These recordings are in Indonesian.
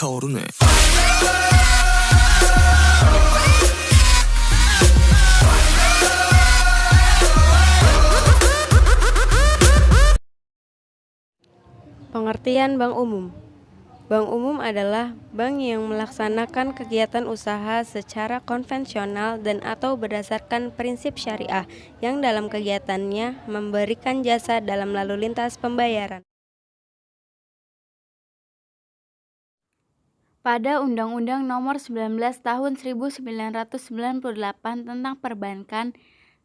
차오르네. Pengertian bank umum. Bank umum adalah bank yang melaksanakan kegiatan usaha secara konvensional dan atau berdasarkan prinsip syariah yang dalam kegiatannya memberikan jasa dalam lalu lintas pembayaran. Pada Undang-Undang Nomor 19 Tahun 1998 tentang Perbankan,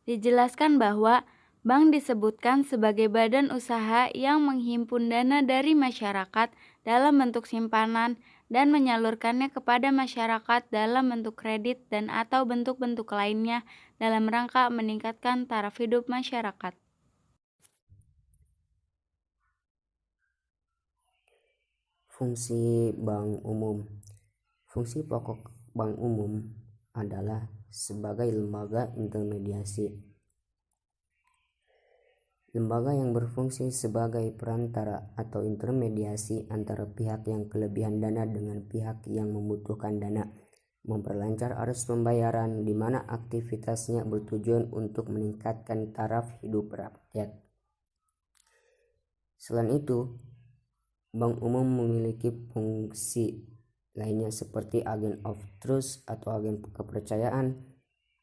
dijelaskan bahwa bank disebutkan sebagai badan usaha yang menghimpun dana dari masyarakat dalam bentuk simpanan dan menyalurkannya kepada masyarakat dalam bentuk kredit dan atau bentuk-bentuk lainnya dalam rangka meningkatkan taraf hidup masyarakat. Fungsi bank umum. Fungsi pokok bank umum adalah sebagai lembaga intermediasi. Lembaga yang berfungsi sebagai perantara atau intermediasi antara pihak yang kelebihan dana dengan pihak yang membutuhkan dana, memperlancar arus pembayaran di mana aktivitasnya bertujuan untuk meningkatkan taraf hidup rakyat. Selain itu, bank umum memiliki fungsi lainnya seperti agen of trust atau agen kepercayaan,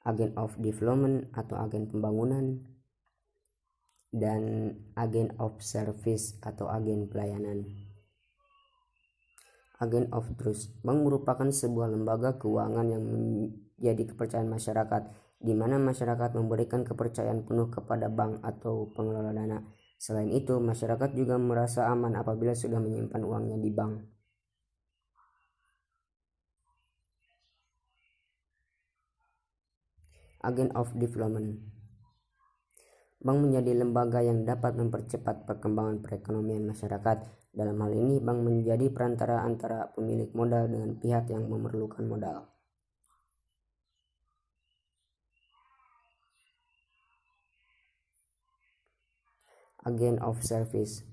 agen of development atau agen pembangunan, dan agen of service atau agen pelayanan. Agen of trust. Bank merupakan sebuah lembaga keuangan yang menjadi kepercayaan masyarakat, di mana masyarakat memberikan kepercayaan penuh kepada bank atau pengelola dana. Selain itu, masyarakat juga merasa aman apabila sudah menyimpan uangnya di bank. Agen of Development. Bank menjadi lembaga yang dapat mempercepat perkembangan perekonomian masyarakat. Dalam hal ini, bank menjadi perantara antara pemilik modal dengan pihak yang memerlukan modal. Agen of Service.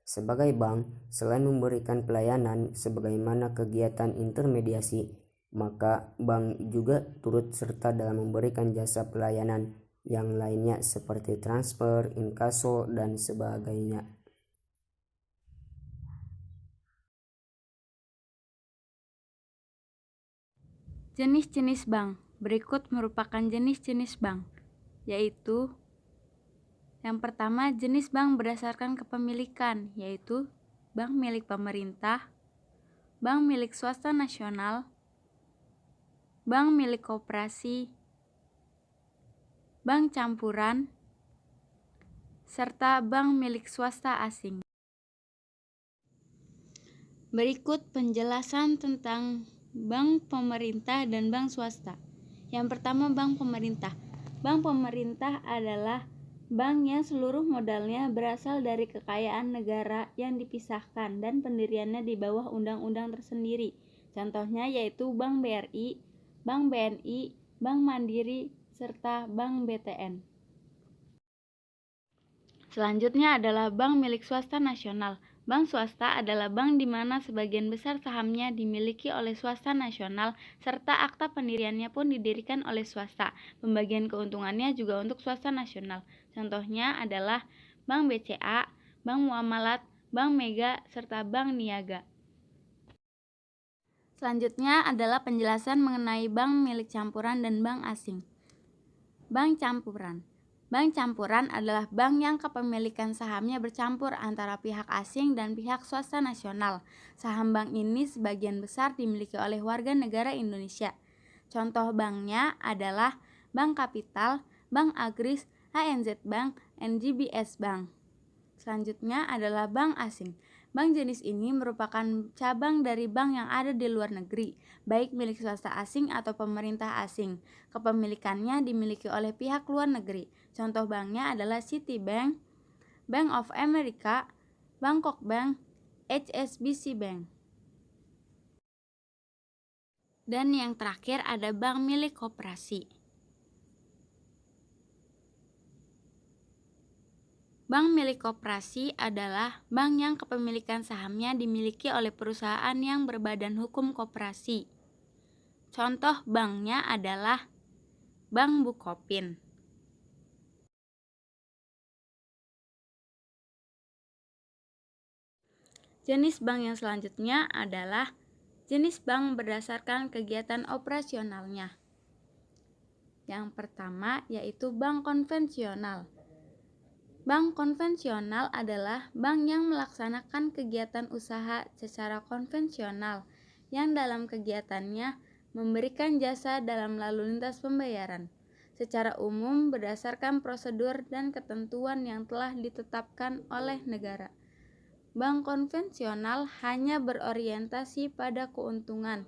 Sebagai bank, selain memberikan pelayanan sebagaimana kegiatan intermediasi, maka bank juga turut serta dalam memberikan jasa pelayanan yang lainnya seperti transfer, inkaso, dan sebagainya. Jenis-jenis bank. Berikut merupakan jenis-jenis bank, yaitu yang pertama, jenis bank berdasarkan kepemilikan, yaitu bank milik pemerintah, bank milik swasta nasional, bank milik koperasi, bank campuran, serta bank milik swasta asing. Berikut penjelasan tentang bank pemerintah dan bank swasta. Yang pertama, bank pemerintah. Bank pemerintah adalah bank yang seluruh modalnya berasal dari kekayaan negara yang dipisahkan dan pendiriannya di bawah undang-undang tersendiri. Contohnya yaitu Bank BRI, Bank BNI, Bank Mandiri, serta Bank BTN. Selanjutnya adalah bank milik swasta nasional. Bank swasta adalah bank di mana sebagian besar sahamnya dimiliki oleh swasta nasional serta akta pendiriannya pun didirikan oleh swasta. Pembagian keuntungannya juga untuk swasta nasional. Contohnya adalah Bank BCA, Bank Muamalat, Bank Mega, serta Bank Niaga. Selanjutnya adalah penjelasan mengenai bank milik campuran dan bank asing. Bank campuran. Bank campuran adalah bank yang kepemilikan sahamnya bercampur antara pihak asing dan pihak swasta nasional. Saham bank ini sebagian besar dimiliki oleh warga negara Indonesia. Contoh banknya adalah Bank Kapital, Bank Agris, ANZ Bank, NGBS Bank. Selanjutnya adalah bank asing. Bank jenis ini merupakan cabang dari bank yang ada di luar negeri, baik milik swasta asing atau pemerintah asing. Kepemilikannya dimiliki oleh pihak luar negeri. Contoh banknya adalah Citibank, Bank of America, Bangkok Bank, HSBC Bank. Dan yang terakhir ada bank milik koperasi. Bank milik koperasi adalah bank yang kepemilikan sahamnya dimiliki oleh perusahaan yang berbadan hukum koperasi. Contoh banknya adalah Bank Bukopin. Jenis bank yang selanjutnya adalah jenis bank berdasarkan kegiatan operasionalnya. Yang pertama yaitu bank konvensional. Bank konvensional adalah bank yang melaksanakan kegiatan usaha secara konvensional yang dalam kegiatannya memberikan jasa dalam lalu lintas pembayaran secara umum berdasarkan prosedur dan ketentuan yang telah ditetapkan oleh negara. Bank konvensional hanya berorientasi pada keuntungan,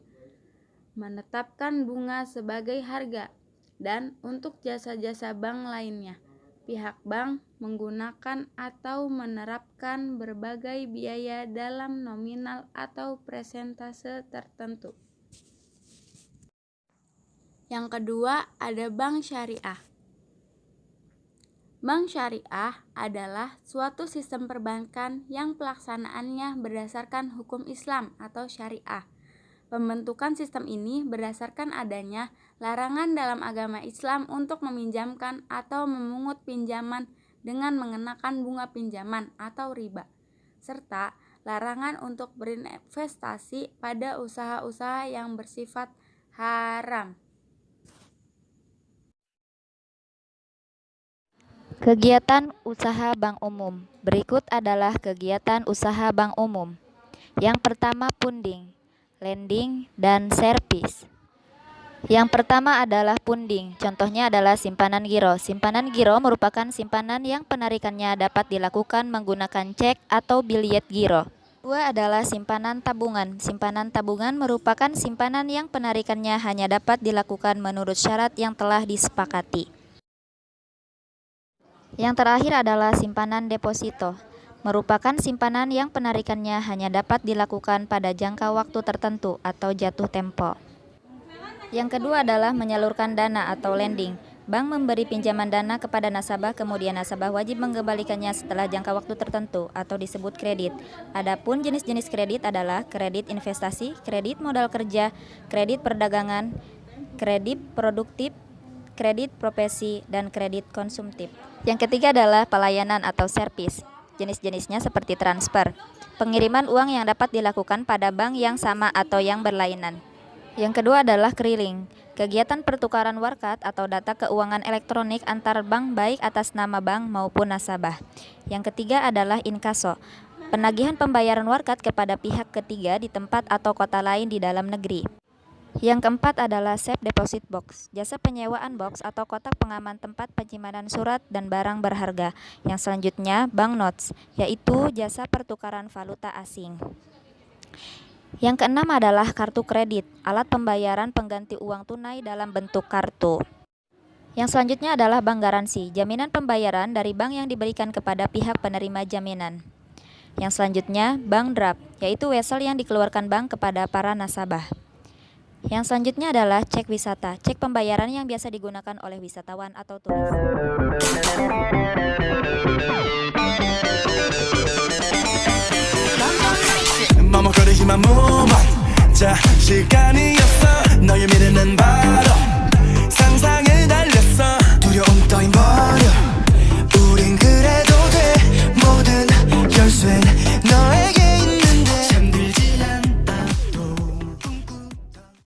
menetapkan bunga sebagai harga, dan untuk jasa-jasa bank lainnya. Pihak bank menggunakan atau menerapkan berbagai biaya dalam nominal atau persentase tertentu. Yang kedua ada bank syariah. Bank syariah adalah suatu sistem perbankan yang pelaksanaannya berdasarkan hukum Islam atau syariah. Pembentukan sistem ini berdasarkan adanya larangan dalam agama Islam untuk meminjamkan atau memungut pinjaman dengan mengenakan bunga pinjaman atau riba, serta larangan untuk berinvestasi pada usaha-usaha yang bersifat haram. Kegiatan usaha bank umum. Berikut adalah kegiatan usaha bank umum. Yang pertama punding, lending, dan servis. Yang pertama adalah punding, contohnya adalah simpanan giro. Simpanan giro merupakan simpanan yang penarikannya dapat dilakukan menggunakan cek atau biliet giro. Kedua adalah simpanan tabungan. Simpanan tabungan merupakan simpanan yang penarikannya hanya dapat dilakukan menurut syarat yang telah disepakati. Yang terakhir adalah simpanan deposito. Merupakan simpanan yang penarikannya hanya dapat dilakukan pada jangka waktu tertentu atau jatuh tempo. Yang kedua adalah menyalurkan dana atau lending. Bank memberi pinjaman dana kepada nasabah, kemudian nasabah wajib mengembalikannya setelah jangka waktu tertentu atau disebut kredit. Adapun jenis-jenis kredit adalah kredit investasi, kredit modal kerja, kredit perdagangan, kredit produktif, kredit profesi, dan kredit konsumtif. Yang ketiga adalah pelayanan atau servis. Jenis-jenisnya seperti transfer, pengiriman uang yang dapat dilakukan pada bank yang sama atau yang berlainan. Yang kedua adalah keliling, kegiatan pertukaran warkat atau data keuangan elektronik antar bank baik atas nama bank maupun nasabah. Yang ketiga adalah inkaso, penagihan pembayaran warkat kepada pihak ketiga di tempat atau kota lain di dalam negeri. Yang keempat adalah safe deposit box, jasa penyewaan box atau kotak pengaman tempat penyimpanan surat dan barang berharga. Yang selanjutnya banknotes, yaitu jasa pertukaran valuta asing. Yang keenam adalah kartu kredit, alat pembayaran pengganti uang tunai dalam bentuk kartu. Yang selanjutnya adalah bank garansi, jaminan pembayaran dari bank yang diberikan kepada pihak penerima jaminan. Yang selanjutnya bank draft, yaitu wesel yang dikeluarkan bank kepada para nasabah. Yang selanjutnya adalah cek wisata, cek pembayaran yang biasa digunakan oleh wisatawan atau turis. 머뭇거리지만 move on. 자, 시간이었어. 너의 미래는 바로 상상을 달렸어. 두려움 따윈 버려. 우린 그래도 돼. 모든 열쇠는